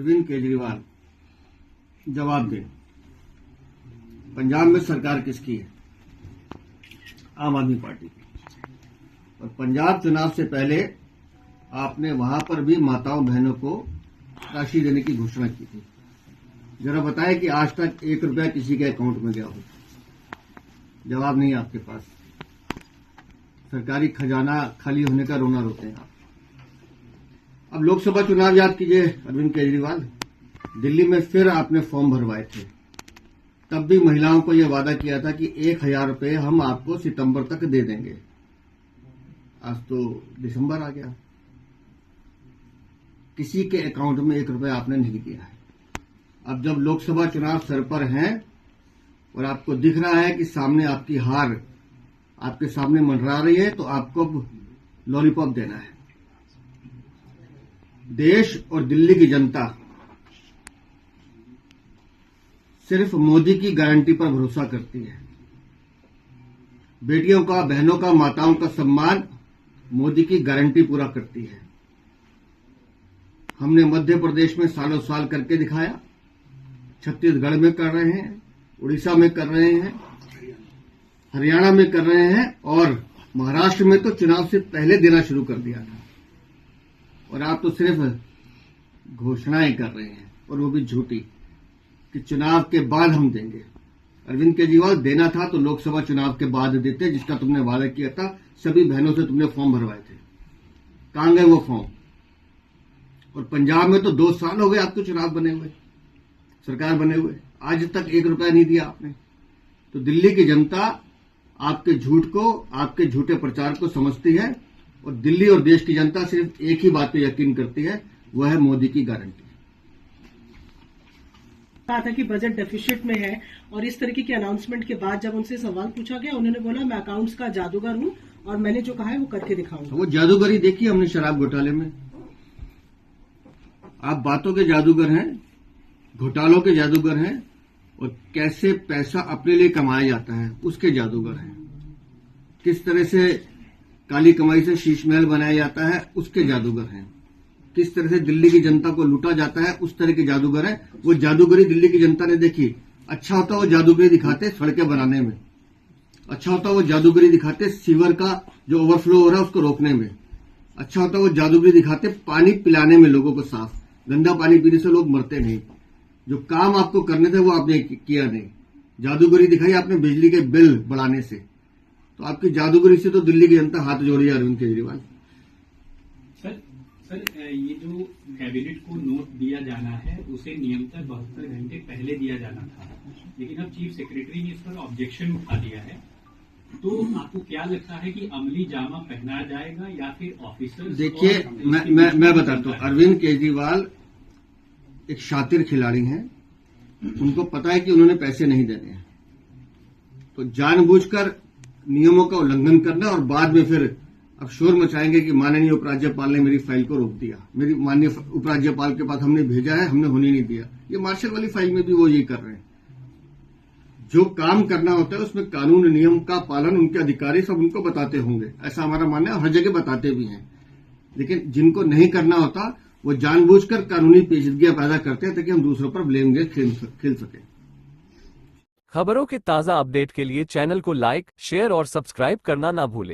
अरविंद केजरीवाल जवाब दें। पंजाब में सरकार किसकी है? आम आदमी पार्टी की। और पंजाब चुनाव से पहले आपने वहां पर भी माताओं बहनों को राशि देने की घोषणा की थी। जरा बताएं कि आज तक 1 रुपया किसी के अकाउंट में गया हो? जवाब नहीं आपके पास। सरकारी खजाना खाली होने का रोना रोते हैं आप। अब लोकसभा चुनाव याद कीजिए अरविंद केजरीवाल, दिल्ली में फिर आपने फॉर्म भरवाए थे। तब भी महिलाओं को यह वादा किया था कि 1,000 रुपये हम आपको सितंबर तक दे देंगे। आज तो दिसंबर आ गया, किसी के अकाउंट में 1 रुपया आपने नहीं दिया है। अब जब लोकसभा चुनाव सर पर हैं और आपको दिख रहा है कि सामने आपकी हार आपके सामने मंडरा रही है, तो आपको लॉलीपॉप देना है। देश और दिल्ली की जनता सिर्फ मोदी की गारंटी पर भरोसा करती है। बेटियों का, बहनों का, माताओं का सम्मान मोदी की गारंटी पूरा करती है। हमने मध्य प्रदेश में सालों साल करके दिखाया, छत्तीसगढ़ में कर रहे हैं, उड़ीसा में कर रहे हैं, हरियाणा में कर रहे हैं, और महाराष्ट्र में तो चुनाव से पहले देना शुरू कर दिया था। और आप तो सिर्फ घोषणाएं कर रहे हैं, और वो भी झूठी, कि चुनाव के बाद हम देंगे। अरविंद केजरीवाल, देना था तो लोकसभा चुनाव के बाद देते, जिसका तुमने वादा किया था। सभी बहनों से तुमने फॉर्म भरवाए थे, कहां गए वो फॉर्म? और पंजाब में तो 2 साल हो गए आपको चुनाव बने हुए, सरकार बने हुए, आज तक 1 रुपया नहीं दिया आपने। तो दिल्ली की जनता आपके झूठ को, आपके झूठे प्रचार को समझती है, और दिल्ली और देश की जनता सिर्फ एक ही बात पे यकीन करती है, वह है मोदी की गारंटी। कहा था कि बजट डेफिसिट में है, और इस तरीके के अनाउंसमेंट के बाद जब उनसे सवाल पूछा गया, उन्होंने बोला मैं अकाउंट्स का जादूगर हूं और मैंने जो कहा है वो करके दिखाऊंगा। वो जादूगरी देखी हमने शराब घोटाले में। आप बातों के जादूगर हैं, घोटालों के जादूगर हैं, और कैसे पैसा अपने लिए कमाया जाता है उसके जादूगर हैं। किस तरह से काली कमाई से शीश महल बनाया जाता है उसके जादूगर हैं। किस तरह से दिल्ली की जनता को लूटा जाता है उस तरह के जादूगर हैं। वो जादूगरी दिल्ली की जनता ने देखी। अच्छा होता वो जादूगरी दिखाते सड़कें बनाने में, अच्छा होता वो जादूगरी दिखाते सीवर का जो ओवरफ्लो हो रहा है उसको रोकने में, अच्छा होता वो जादूगरी दिखाते पानी पिलाने में लोगों को साफ। गंदा पानी पीने से लोग मरते नहीं। जो काम आपको करने थे वो आपने किया नहीं। जादूगरी दिखाई आपने बिजली के बिल बढ़ाने से। तो आपकी जादूगरी से तो दिल्ली की जनता हाथ जोड़ी है अरविंद केजरीवाल। सर, ये जो कैबिनेट को नोट दिया जाना है उसे नियमतः 72 घंटे पहले दिया जाना था, लेकिन अब चीफ सेक्रेटरी ने इस पर ऑब्जेक्शन उठा दिया है। तो आपको क्या लगता है कि अमली जामा पहनाया जाएगा या फिर ऑफिसर्स? देखिए, मैं बताता हूँ, अरविंद केजरीवाल एक शातिर खिलाड़ी हैं। उनको पता है कि उन्होंने पैसे नहीं देने हैं, तो जानबूझकर नियमों का उल्लंघन करना, और बाद में फिर अब शोर मचाएंगे कि माननीय उपराज्यपाल ने मेरी फाइल को रोक दिया, मेरी माननीय उपराज्यपाल के पास हमने भेजा है, हमने होने नहीं दिया। ये मार्शल वाली फाइल में भी वो ये कर रहे हैं। जो काम करना होता है उसमें कानून नियम का पालन उनके अधिकारी सब उनको बताते होंगे, ऐसा हमारा मानना है, और हर जगह बताते भी हैं। लेकिन जिनको नहीं करना होता वो जानबूझकर कानूनी पेचीदगियां पैदा करते हैं ताकि हम दूसरों पर ब्लेम गेम खेल सके। खबरों के ताज़ा अपडेट के लिए चैनल को लाइक, शेयर और सब्सक्राइब करना ना भूलें।